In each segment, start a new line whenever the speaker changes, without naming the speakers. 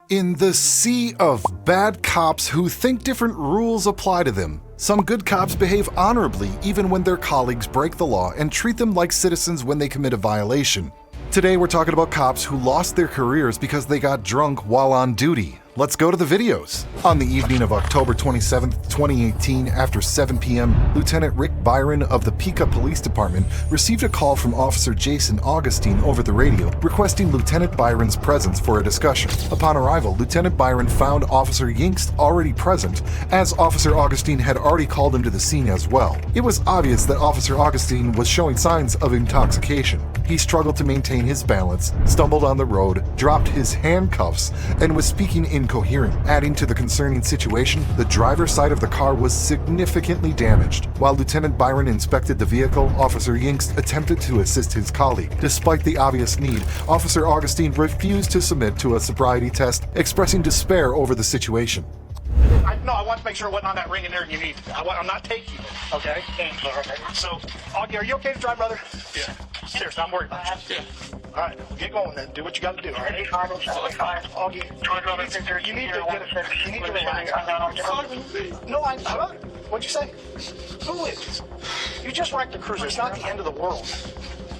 In the sea of bad cops who think different rules apply to them, some good cops behave honorably even when their colleagues break the law and treat them like citizens when they commit a violation. Today we're talking about cops who lost their careers because they got drunk while on duty. Let's go to the videos. On the evening of October 27, 2018, after 7 p.m., Lieutenant Rick Byron of the Pica Police Department received a call from Officer Jason Augustine over the radio requesting Lieutenant Byron's presence for a discussion. Upon arrival, Lieutenant Byron found Officer Yingst already present, as Officer Augustine had already called him to the scene as well. It was obvious that Officer Augustine was showing signs of intoxication. He struggled to maintain his balance, stumbled on the road, dropped his handcuffs, and was speaking incoherent. Adding to the concerning situation, the driver's side of the car was significantly damaged. While Lieutenant Byron inspected the vehicle, Officer Yingst attempted to assist his colleague. Despite the obvious need, Officer Augustine refused to submit to a sobriety test, expressing despair over the situation.
I want to make sure it wasn't on that ring in there and you need it. I'm not taking it, okay? So, Augie, are you okay to drive, brother? Yeah. Seriously, I'm worried about you. Yeah. All right, get going then. Do what you got to do, all right? Augie, you need to relax. No, what'd you say? Who is? You just wrecked the cruiser. It's not the end of the world.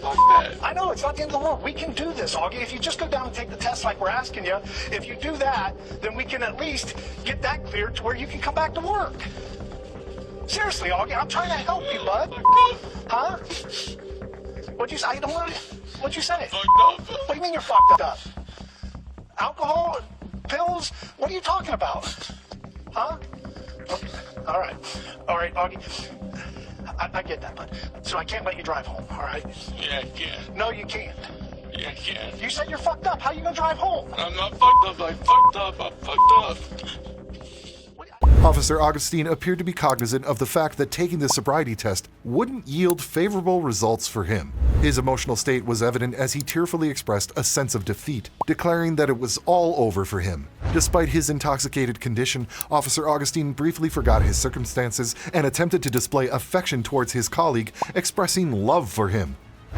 I know, it's not the end of the world. We can do this, Augie. If you just go down and take the test like we're asking you, if you do that, then we can at least get that cleared to where you can come back to work. Seriously, Augie, I'm trying to help you, bud. Huh? What'd you say? I don't want to... What'd you say? What do you mean you're fucked up? Alcohol? Pills? What are you talking about? Huh? Okay. All right, Augie. I get that, bud. So I can't let you drive home, all right?
Yeah, I can.
No, you can't.
Yeah, I can.
You said you're fucked up. How are you gonna drive home?
I'm not fucked up. I'm fucked up. I'm fucked up.
Officer Augustine appeared to be cognizant of the fact that taking the sobriety test wouldn't yield favorable results for him. His emotional state was evident as he tearfully expressed a sense of defeat, declaring that it was all over for him. Despite his intoxicated condition, Officer Augustine briefly forgot his circumstances and attempted to display affection towards his colleague, expressing love for him.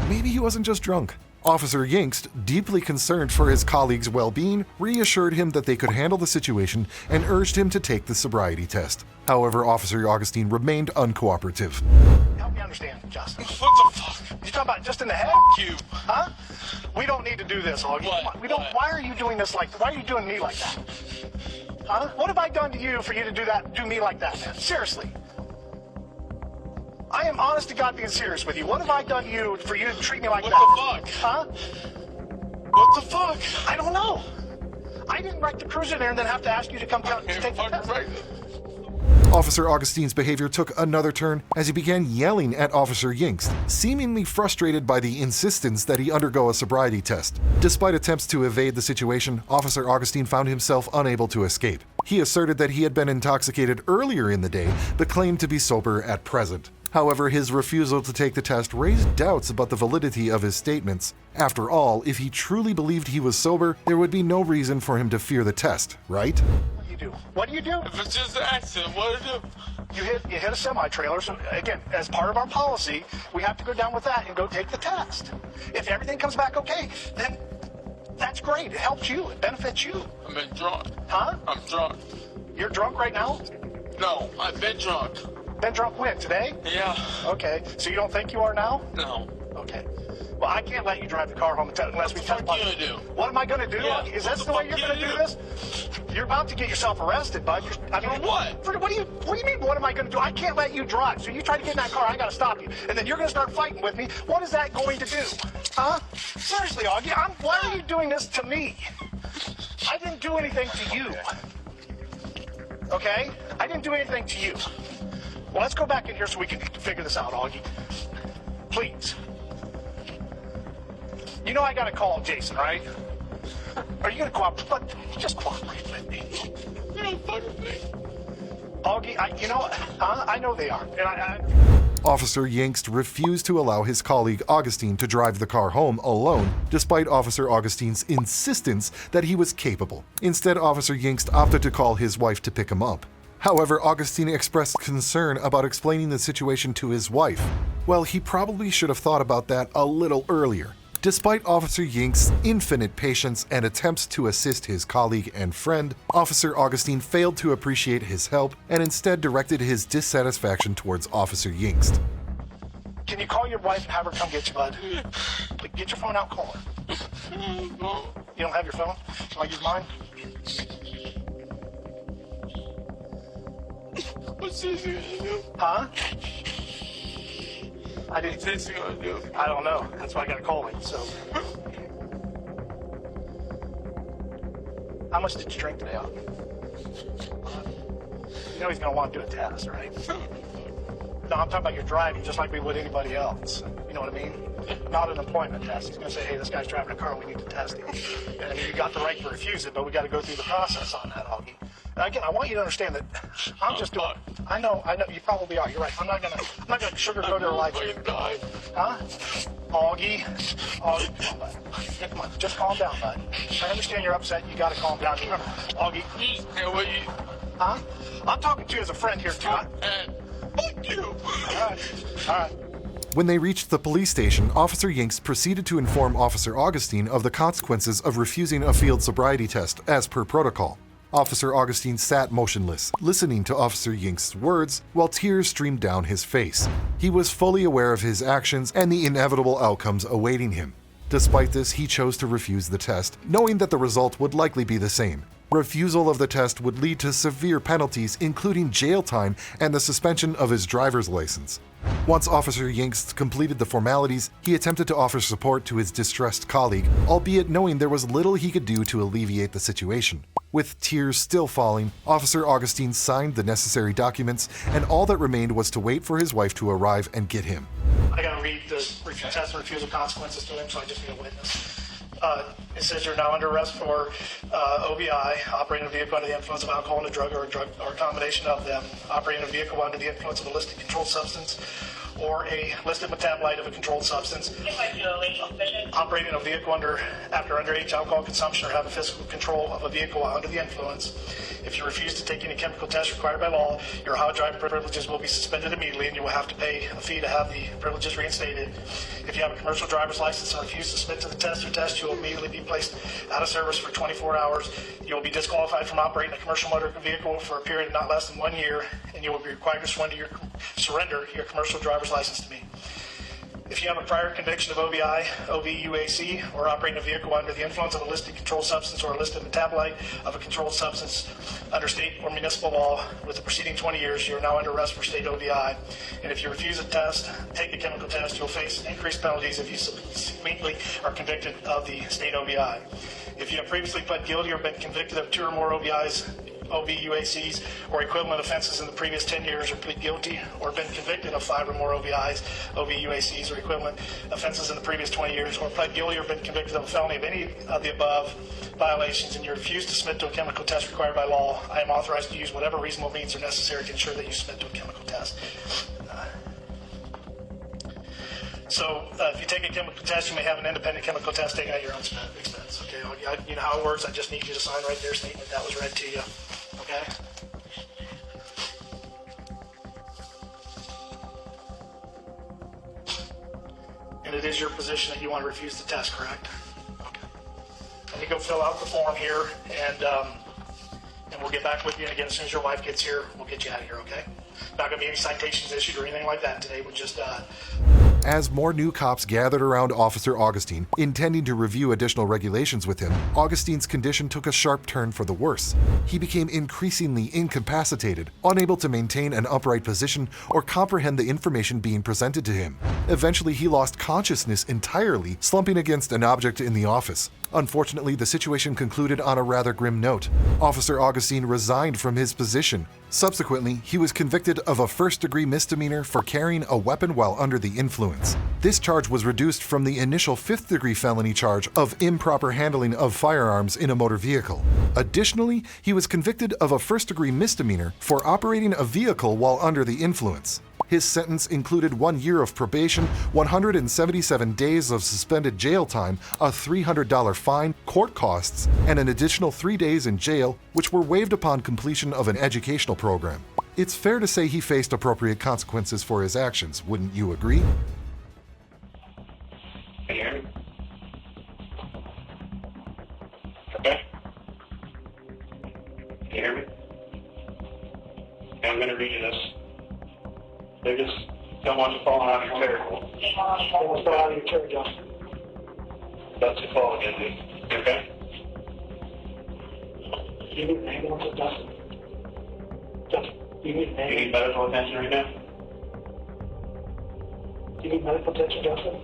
Maybe he wasn't just drunk. Officer Yingst, deeply concerned for his colleague's well-being, reassured him that they could handle the situation and urged him to take the sobriety test. However, Officer Augustine remained uncooperative.
Help me understand, Justin.
What the fuck?
You talking about just in the head?
You.
Huh? We don't need to do this, Augie.
What?
We don't.
What?
Why are you doing this why are you doing me like that? Huh? What have I done to you for you to do me like that, man? Seriously. I am honest to God being serious with you. What have I done to you for you to treat me like that?
What the fuck?
Huh?
What the fuck?
I don't know. I didn't wreck the cruiser there and then have to ask you to come down and take the test.
Officer Augustine's behavior took another turn as he began yelling at Officer Yingst, seemingly frustrated by the insistence that he undergo a sobriety test. Despite attempts to evade the situation, Officer Augustine found himself unable to escape. He asserted that he had been intoxicated earlier in the day, but claimed to be sober at present. However, his refusal to take the test raised doubts about the validity of his statements. After all, if he truly believed he was sober, there would be no reason for him to fear the test, right?
What do you do?
If it's just an accident, what do I do?
You hit a semi-trailer, so again, as part of our policy, we have to go down with that and go take the test. If everything comes back okay, then that's great. It helps you. It benefits you.
I've been drunk.
Huh?
I'm drunk.
You're drunk right now?
No, I've been drunk.
Been drunk when? Today?
Yeah.
Okay. So you don't think you are now?
No.
Okay. Well, I can't let you drive the car home unless we test.
What are you gonna do?
What am I gonna do?
Yeah.
Is this the way you're gonna do this? You're about to get yourself arrested, bud.
For what?
What do you mean, what am I gonna do? I can't let you drive. So you try to get in that car, I gotta stop you. And then you're gonna start fighting with me. What is that going to do? Huh? Seriously, Augie, why are you doing this to me? I didn't do anything to you. Okay? I didn't do anything to you. Well, let's go back in here so we can figure this out, Augie. Please. You know I gotta call Jason, right? Are you gonna cooperate? But just cooperate with me.
You don't fuck with me.
Augie, you know what? Huh? I know they are. And
Officer Yingst refused to allow his colleague Augustine to drive the car home alone, despite Officer Augustine's insistence that he was capable. Instead, Officer Yingst opted to call his wife to pick him up. However, Augustine expressed concern about explaining the situation to his wife. Well, he probably should have thought about that a little earlier. Despite Officer Yink's infinite patience and attempts to assist his colleague and friend, Officer Augustine failed to appreciate his help and instead directed his dissatisfaction towards Officer Yinkst.
Can you call your wife and have her come get you, bud? Get your phone out, call her. You don't have your phone? Shall I use mine?
What's this gonna do?
Huh?
What's this gonna do?
I don't know. That's why I gotta call him, so. How much did you drink today, Aug? You know he's gonna want to do a test, right? No, I'm talking about your driving, just like we would anybody else. You know what I mean? Not an employment test. He's gonna say, hey, this guy's driving a car, we need to test him. And I mean, you got the right to refuse it, but we gotta go through the process on that, Augie. And again, I want you to understand that I'm just doing. I know, you probably are. You're right. I'm not gonna sugarcoat your life. Huh? Augie, come on, bud. Yeah, come on, just calm down, bud. I understand you're upset. You gotta calm down. Remember, Augie. Huh? I'm talking to you as a friend here too.
Fuck you.
All right.
When they reached the police station, Officer Yinkst proceeded to inform Officer Augustine of the consequences of refusing a field sobriety test as per protocol. Officer Augustine sat motionless, listening to Officer Yinkst's words while tears streamed down his face. He was fully aware of his actions and the inevitable outcomes awaiting him. Despite this, he chose to refuse the test, knowing that the result would likely be the same. Refusal of the test would lead to severe penalties, including jail time and the suspension of his driver's license. Once Officer Yinkst completed the formalities, he attempted to offer support to his distressed colleague, albeit knowing there was little he could do to alleviate the situation. With tears still falling, Officer Augustine signed the necessary documents, and all that remained was to wait for his wife to arrive and get him.
I gotta read the test and refusal consequences to him, so I just need a witness. It says you're now under arrest for OVI, operating a vehicle under the influence of alcohol and a drug or a combination of them, operating a vehicle under the influence of a listed controlled substance or a listed metabolite of a controlled substance, operating a vehicle after underage alcohol consumption or having physical control of a vehicle while under the influence. If you refuse to take any chemical tests required by law, your Ohio driving privileges will be suspended immediately and you will have to pay a fee to have the privileges reinstated. If you have a commercial driver's license and refuse to submit to the test or test, you will immediately be placed out of service for 24 hours. You will be disqualified from operating a commercial motor vehicle for a period of not less than 1 year, and you will be required to surrender your commercial driver's license to me. If you have a prior conviction of OVI, OVUAC, or operating a vehicle under the influence of a listed controlled substance or a listed metabolite of a controlled substance under state or municipal law with the preceding 20 years, you are now under arrest for state OVI. And if you refuse a test, take a chemical test, you'll face increased penalties if you subsequently are convicted of the state OVI. If you have previously pled guilty or been convicted of 2 or more OVIs, OVUACs, or equivalent offenses in the previous 10 years, or plead guilty or been convicted of 5 or more OVIs, OVUACs, or equivalent offenses in the previous 20 years, or pled guilty or been convicted of a felony of any of the above violations, and you refuse to submit to a chemical test required by law, I am authorized to use whatever reasonable means are necessary to ensure that you submit to a chemical test. So if you take a chemical test, you may have an independent chemical test taken at your own expense. Okay, you know how it works. I just need you to sign right there stating that was read to you. Okay. And it is your position that you want to refuse the test, correct? Okay. Let me go fill out the form here, and we'll get back with you. And again, as soon as your wife gets here, we'll get you out of here. Okay. Not going to be any citations issued or anything like that today. We'll just.
As more new cops gathered around Officer Augustine, intending to review additional regulations with him, Augustine's condition took a sharp turn for the worse. He became increasingly incapacitated, unable to maintain an upright position or comprehend the information being presented to him. Eventually, he lost consciousness entirely, slumping against an object in the office. Unfortunately, the situation concluded on a rather grim note. Officer Augustine resigned from his position. Subsequently, he was convicted of a first-degree misdemeanor for carrying a weapon while under the influence. This charge was reduced from the initial 5th-degree felony charge of improper handling of firearms in a motor vehicle. Additionally, he was convicted of a first-degree misdemeanor for operating a vehicle while under the influence. His sentence included 1 year of probation, 177 days of suspended jail time, a $300 fine, court costs, and an additional 3 days in jail, which were waived upon completion of an educational program. It's fair to say he faced appropriate consequences for his actions, wouldn't you agree?
Can you hear me?
Can you hear me? Okay, I'm going to read you this. They just don't want you falling out of your chair. They want to fall out of your chair, Justin. That's your fall again, dude. You okay? You need an ambulance, Justin. Justin, you need an ambulance. You need medical attention right now? You need medical attention, Justin?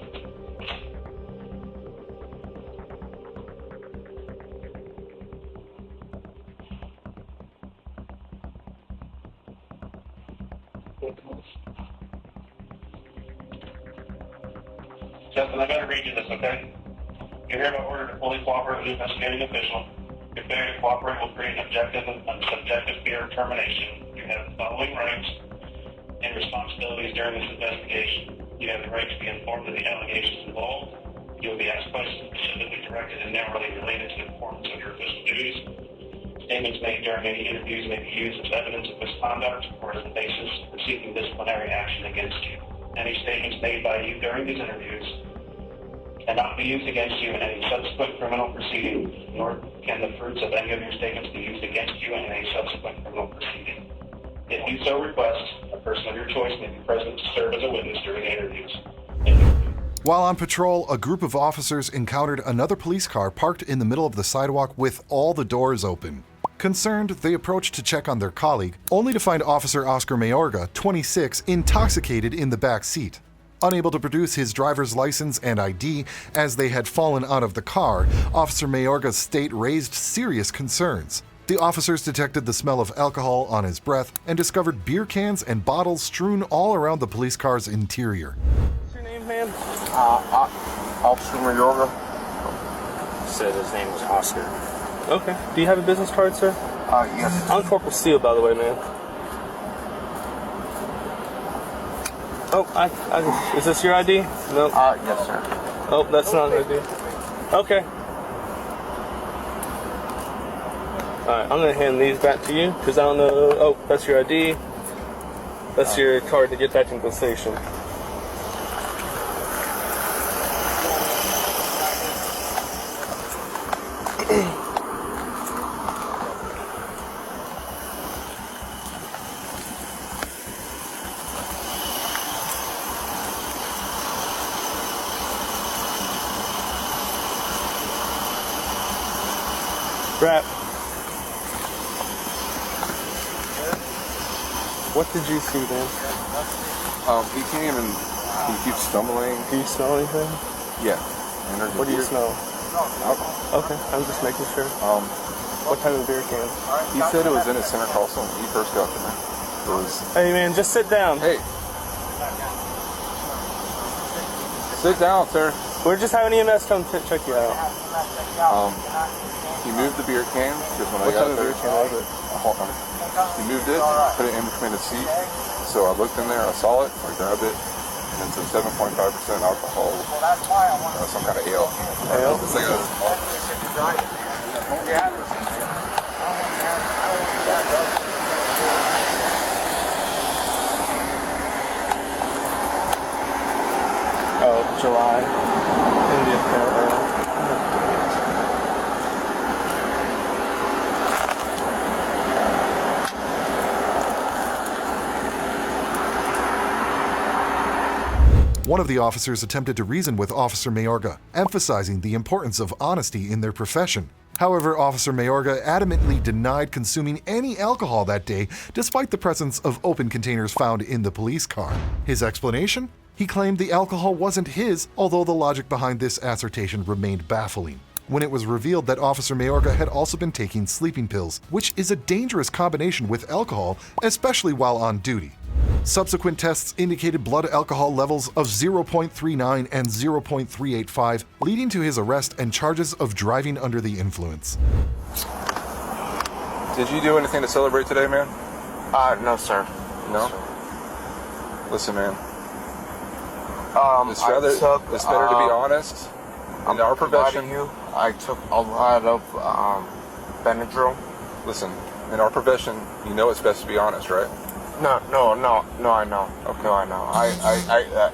Justin, I gotta read you this, okay? You're hereby ordered to fully cooperate with the investigating official. Your failure to cooperate will create an objective and subjective fear of termination. You have the following rights and responsibilities during this investigation. You have the right to be informed of the allegations involved. You will be asked questions specifically directed and narrowly related to the performance of your official duties. Statements made during any interviews may be used as evidence of misconduct or as the basis for seeking disciplinary action against you. Any statements made by you during these interviews cannot be used against you in any subsequent criminal proceeding, nor can the fruits of any of your statements be used against you in any subsequent criminal proceeding. If you so request, a person of your choice may be present to serve as a witness during the interviews.
While on patrol, a group of officers encountered another police car parked in the middle of the sidewalk with all the doors open. Concerned, they approached to check on their colleague, only to find Officer Oscar Mayorga, 26, intoxicated in the back seat. Unable to produce his driver's license and ID as they had fallen out of the car, Officer Mayorga's state raised serious concerns. The officers detected the smell of alcohol on his breath and discovered beer cans and bottles strewn all around the police car's interior.
What's your name, man?
Officer Mayorga.
Said his name was Oscar. Okay. Do you have a business card, sir?
Yes.
I'm Corporal Steele, by the way, man. Oh, is this your ID? No.
Yes, sir.
Oh, that's not an ID. Okay. Alright, I'm gonna hand these back to you, because I don't know. Oh, that's your ID. That's your card to get back into the station. Rap. What did you see, man?
He came and he keeps stumbling.
Do you smell anything?
Yeah.
What do you smell?
Alcohol.
Okay, I'm just making sure. What kind of beer can?
He said it was in his center console when he first got there. It was.
Hey, man, just sit down.
Hey. Sit down, sir.
We're just having EMS come check you out.
He moved the beer can because when
What
I got
kind of
there,
beer can was it?
he moved it, put it in between the seat. So I looked in there, I saw it, I grabbed it, and it's a 7.5% alcohol, some kind of ale.
Ale?
It's like a,
Oh, July. Indian Pale Ale.
One of the officers attempted to reason with Officer Mayorga, emphasizing the importance of honesty in their profession. However, Officer Mayorga adamantly denied consuming any alcohol that day, despite the presence of open containers found in the police car. His explanation? He claimed the alcohol wasn't his, although the logic behind this assertion remained baffling. When it was revealed that Officer Mayorga had also been taking sleeping pills, which is a dangerous combination with alcohol, especially while on duty. Subsequent tests indicated blood alcohol levels of 0.39 and 0.385, leading to his arrest and charges of driving under the influence.
did you do anything to celebrate today, man?
No, sir.
No? Listen, man. It's
it's
better to be honest. In our profession,
I took a lot of Benadryl.
listen, in our profession, you know it's best to be honest, right?
No, I know.
Okay.
No, I know.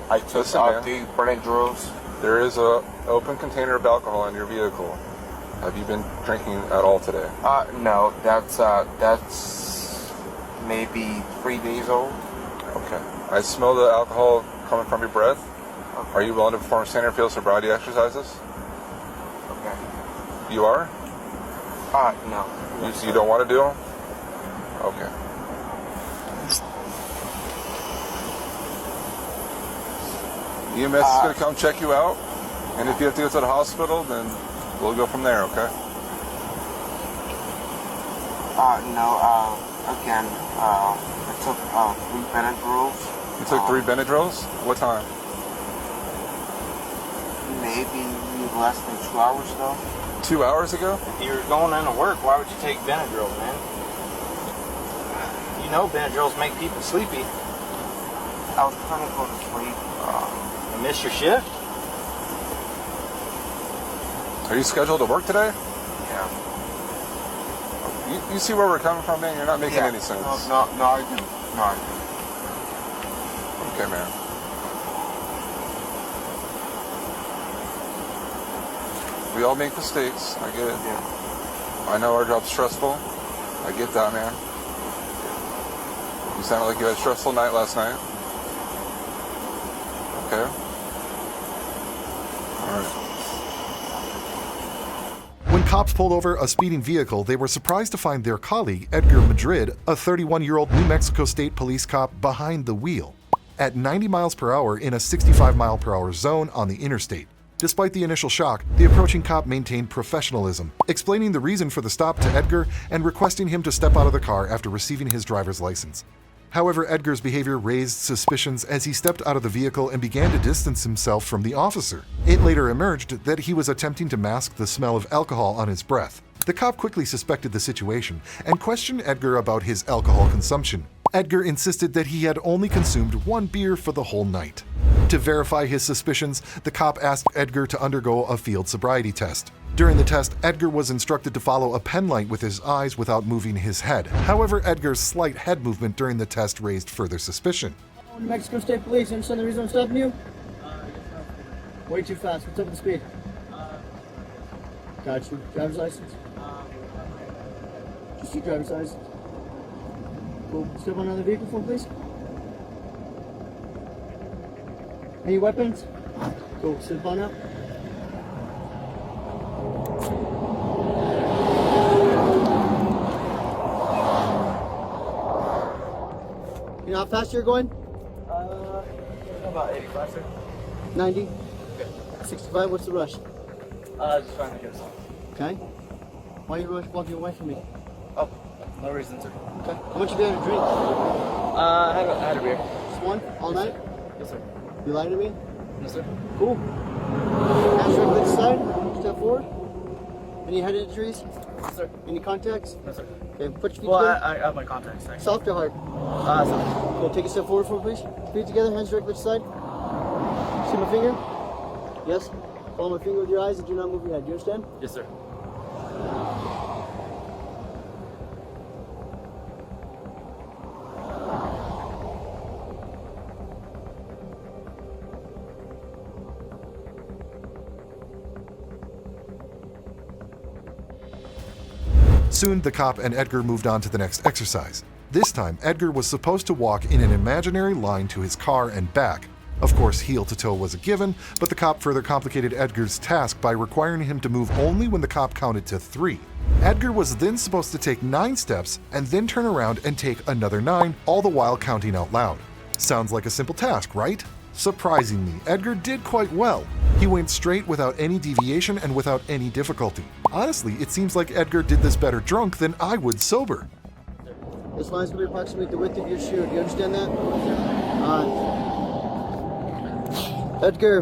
I took
Listen, man.
the Benadryls.
There is a open container of alcohol in your vehicle. Have you been drinking at all today?
No, that's maybe 3 days old.
Okay. I smell the alcohol coming from your breath.
Okay.
Are you willing to perform standard field sobriety exercises?
Okay.
You are?
No.
You don't want to do them? Okay. EMS is going to come check you out, and if you have to go to the hospital, then we'll go from there, okay?
No, again, I took 3 Benadryls.
You took 3 Benadryls? What time?
Maybe less than 2 hours ago.
2 hours ago?
If you're going into work, why would you take Benadryl, man? You know Benadryls make people sleepy.
I was trying to go to sleep.
You miss your shift?
Are you scheduled to work today?
Yeah.
You see where we're coming from, man? You're not making any sense.
No, I do. No, I do.
Okay, man. We all make mistakes. I get it.
Yeah.
I know our job's stressful. I get that, man. You sounded like you had a stressful night last night. Okay. All right.
When cops pulled over a speeding vehicle, they were surprised to find their colleague, Edgar Madrid, a 31-year-old New Mexico State police cop, behind the wheel at 90 miles per hour in a 65 mile per hour zone on the interstate. Despite the initial shock, the approaching cop maintained professionalism, explaining the reason for the stop to Edgar and requesting him to step out of the car after receiving his driver's license. However, Edgar's behavior raised suspicions as he stepped out of the vehicle and began to distance himself from the officer. It later emerged that he was attempting to mask the smell of alcohol on his breath. The cop quickly suspected the situation and questioned Edgar about his alcohol consumption. Edgar insisted that he had only consumed 1 beer for the whole night. To verify his suspicions, the cop asked Edgar to undergo a field sobriety test. During the test, Edgar was instructed to follow a pen light with his eyes without moving his head. However, Edgar's slight head movement during the test raised further suspicion.
New Mexico State Police, you understand the reason I'm stopping you? Way too fast. What's up with the speed? Got you. Driver's license? Just your driver's license. Cool. Step on another vehicle for me, please. Any weapons? Cool. Step on out. You know how fast you're going?
About 85, sir.
90?
Okay.
65, what's the rush?
Just trying to get us off.
Okay. Why are you walking away from me?
Oh, no reason, sir.
Okay. How much you got to drink?
I had a beer.
Just one? All night?
Yes, sir.
You lying to me?
No, sir.
Cool. Hands right to the side. Step forward. Any head injuries?
Yes, sir.
Any contacts?
No, sir.
Okay, put your feet
Well,
together.
I have my contacts, actually.
Soft or hard?
Soft.
Cool. Take a step forward for me, please. Feet together, hands right to the side. See my finger? Yes. Follow my finger with your eyes and do not move your head. Do you understand?
Yes, sir.
Soon, the cop and Edgar moved on to the next exercise. This time, Edgar was supposed to walk in an imaginary line to his car and back. Of course, heel to toe was a given, but the cop further complicated Edgar's task by requiring him to move only when the cop counted to 3. Edgar was then supposed to take 9 steps and then turn around and take another 9, all the while counting out loud. Sounds like a simple task, right? Surprisingly, Edgar did quite well. He went straight without any deviation and without any difficulty. Honestly, it seems like Edgar did this better drunk than I would sober.
This line's going to be approximately the width of your shoe. Do you understand that? Edgar,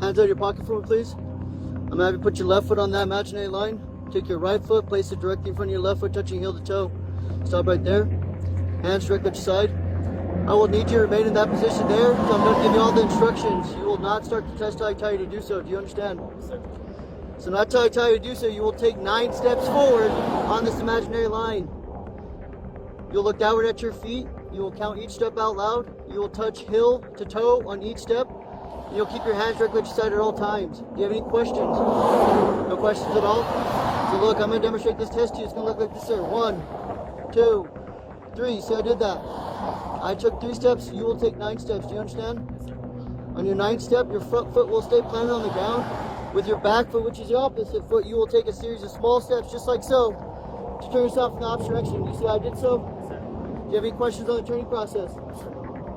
hands out of your pocket for me, please. I'm going to have you put your left foot on that imaginary line. Take your right foot, place it directly in front of your left foot, touching heel to toe. Stop right there. Hands directly at your side. I will need you to remain in that position there, so I'm going to give you all the instructions. You will not start the test till I tell you to do so. Do you understand?
Yes, sir.
So not till I tell you to do so, you will take 9 steps forward on this imaginary line. You'll look downward at your feet. You will count each step out loud. You will touch heel to toe on each step. You'll keep your hands directly at your side at all times. Do you have any questions? No questions at all? So look, I'm going to demonstrate this test to you. It's going to look like this, sir. 1, 2, 3. See, I did that. I took 3 steps. You will take 9 steps. Do you understand? On your 9th step, your front foot will stay planted on the ground. With your back foot, which is the opposite foot, you will take a series of small steps, just like so, to turn yourself in the opposite direction. You see how I did so? Do you have any questions on the turning process?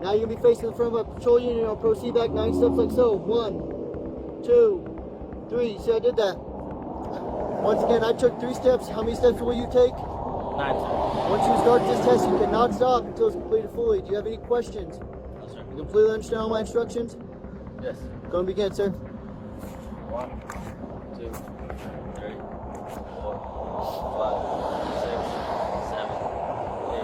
Now you're going to be facing the front of a patrol unit. I'll proceed back 9 steps like so. 1, 2, 3. See, I did that. Once again, I took 3 steps. How many steps will you take?
9.
Once you start this test, you cannot stop until it's completed fully. Do you have any questions?
No, sir.
You completely understand all my instructions?
Yes.
Go and begin, sir.
1, 2, 3, 4, 5, 6, 7, 8,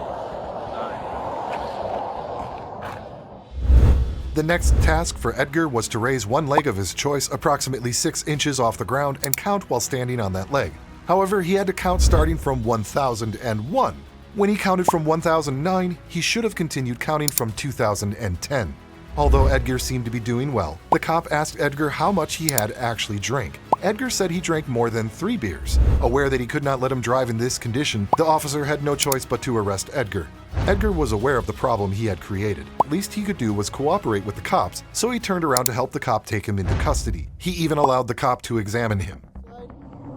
9.
The next task for Edgar was to raise one leg of his choice approximately 6 inches off the ground and count while standing on that leg. However, he had to count starting from 1001. When he counted from 1009, he should have continued counting from 2010. Although Edgar seemed to be doing well, the cop asked Edgar how much he had actually drank. Edgar said he drank more than 3 beers. Aware that he could not let him drive in this condition, the officer had no choice but to arrest Edgar. Edgar was aware of the problem he had created. Least he could do was cooperate with the cops, so he turned around to help the cop take him into custody. He even allowed the cop to examine him.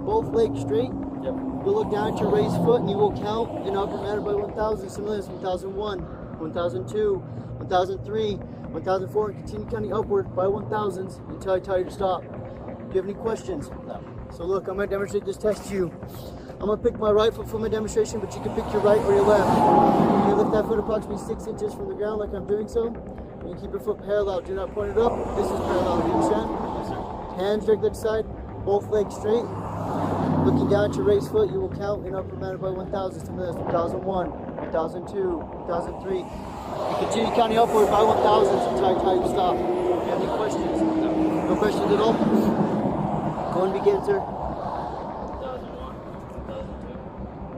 Both legs straight.
Yep.
You'll look down at your raised foot and you will count in upper matter by 1,000. Similarly, 1001, 1002, 1003, 1004, and continue counting upward by 1,000s until I tell you to stop. Do you have any questions?
No.
So look, I'm going to demonstrate this test to you. I'm going to pick my right foot for my demonstration, but you can pick your right or your left. You lift that foot approximately 6 inches from the ground like I'm doing so. And you keep your foot parallel. Do not point it up. This is parallel. Do you understand?
Yes, sir.
Hands directly to the side, both legs straight. Looking down at your raised foot, you will count in upper matter by 1,000. Similarly, 1001, 1002, 1003. You continue counting upward by 1,000 until I tell you to stop. Do you have any questions?
No.
No questions at all? Go and begin, sir.
1001, 1002,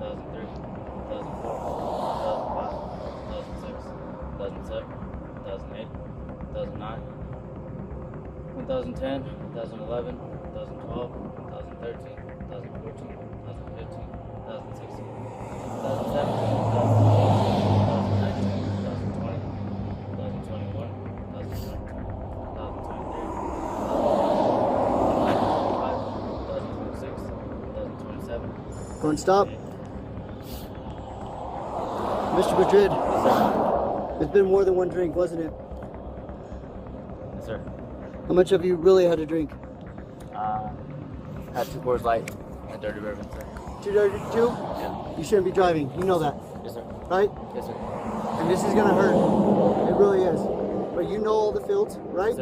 1003, 1004, 2005, 2006, 2007, 2008, 2009, 2010, 2011, 2012, 2013, 2014, 2015, 2016, 2017, 2018, 2019, 2020, 2021, 2022, 2023, 2024, 2025, 2026, 2027.
Go and stop. Mr. Madrid, it's been more than one drink, wasn't it?
Yes, sir.
How much have you really had to drink?
Had 2 Coors Light and Dirty Bourbon, sir.
2 dirty 2?
Yeah.
You shouldn't be driving. You know that,
Yes, sir.
right?
Yes, sir.
And this is gonna hurt. It really is. But you know all the fields, right?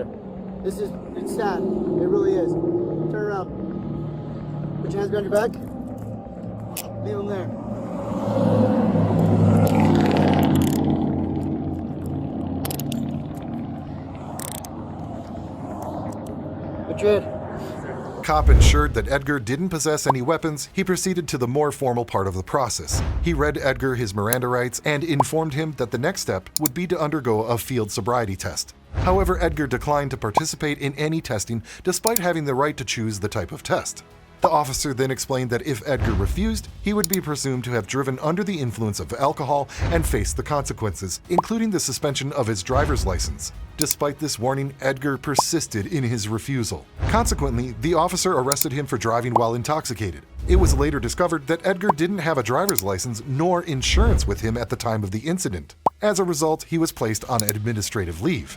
Yes, sir.
It's sad. It really is. Turn around. Put your hands behind your back. Leave them there. Madrid.
Cop ensured that Edgar didn't possess any weapons. He proceeded to the more formal part of the process. He read Edgar his Miranda rights and informed him that the next step would be to undergo a field sobriety test. However, Edgar declined to participate in any testing despite having the right to choose the type of test. The officer then explained that if Edgar refused, he would be presumed to have driven under the influence of alcohol and face the consequences, including the suspension of his driver's license. Despite this warning, Edgar persisted in his refusal. Consequently, the officer arrested him for driving while intoxicated. It was later discovered that Edgar didn't have a driver's license nor insurance with him at the time of the incident. As a result, he was placed on administrative leave.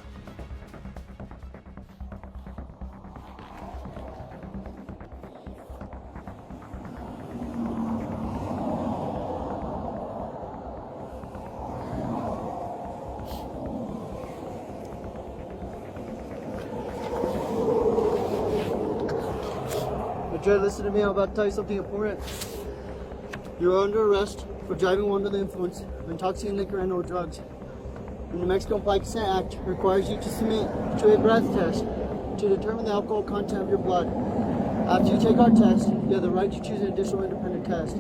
Madrid, listen to me. I'm about to tell you something important. You are under arrest for driving under the influence of intoxicating liquor and or drugs. The New Mexico Implied Consent Act requires you to submit to a breath test to determine the alcohol content of your blood. After you take our test, you have the right to choose an additional independent test.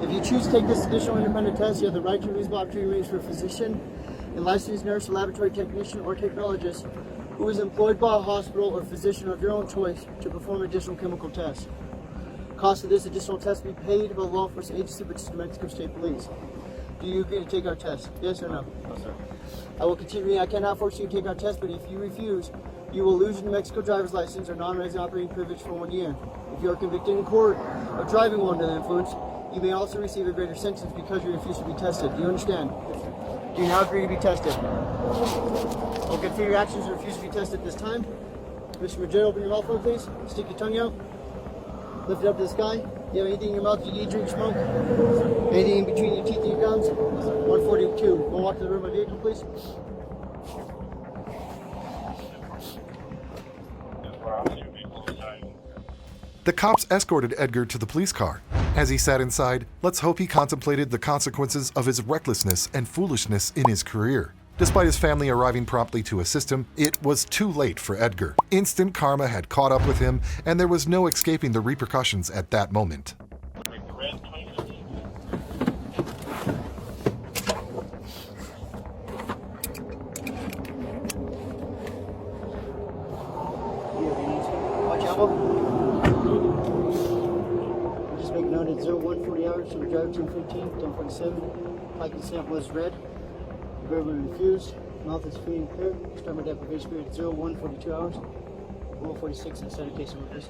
If you choose to take this additional independent test, you have the right to reasonable opportunity for a physician, a licensed nurse, a laboratory technician, or technologist who is employed by a hospital or physician of your own choice to perform additional chemical tests. Cost of this additional test will be paid by the law enforcement agency, which is New Mexico State Police. Do you agree to take our test? Yes or no?
No, sir.
I will continue. I cannot force you to take our test, but if you refuse, you will lose your New Mexico driver's license or non-resident operating privilege for 1 year. If you are convicted in court of driving while under the influence, you may also receive a greater sentence because you refuse to be tested. Do you understand? Do you now agree to be tested? Okay, for your actions, you refuse to be tested this time. Mr. Madrid, open your mouth, please. Stick your tongue out. Lift it up to the sky. Do you have anything in your mouth you eat, drink, smoke? Anything in between your teeth and your gums? 142. We'll walk to the rear of my vehicle, please.
The cops escorted Edgar to the police car. As he sat inside, let's hope he contemplated the consequences of his recklessness and foolishness in his career. Despite his family arriving promptly to assist him, it was too late for Edgar. Instant karma had caught up with him, and there was no escaping the repercussions at that moment.
Watch out. Just make note at 0140 hours, so we drive 1015, 1047. Like the sample is red. Verbally refused. Mouth is free and clear. Start my deprivation period at 0142 hours. 146 inside of case of this.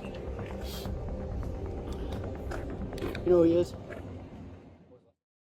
You know who he is?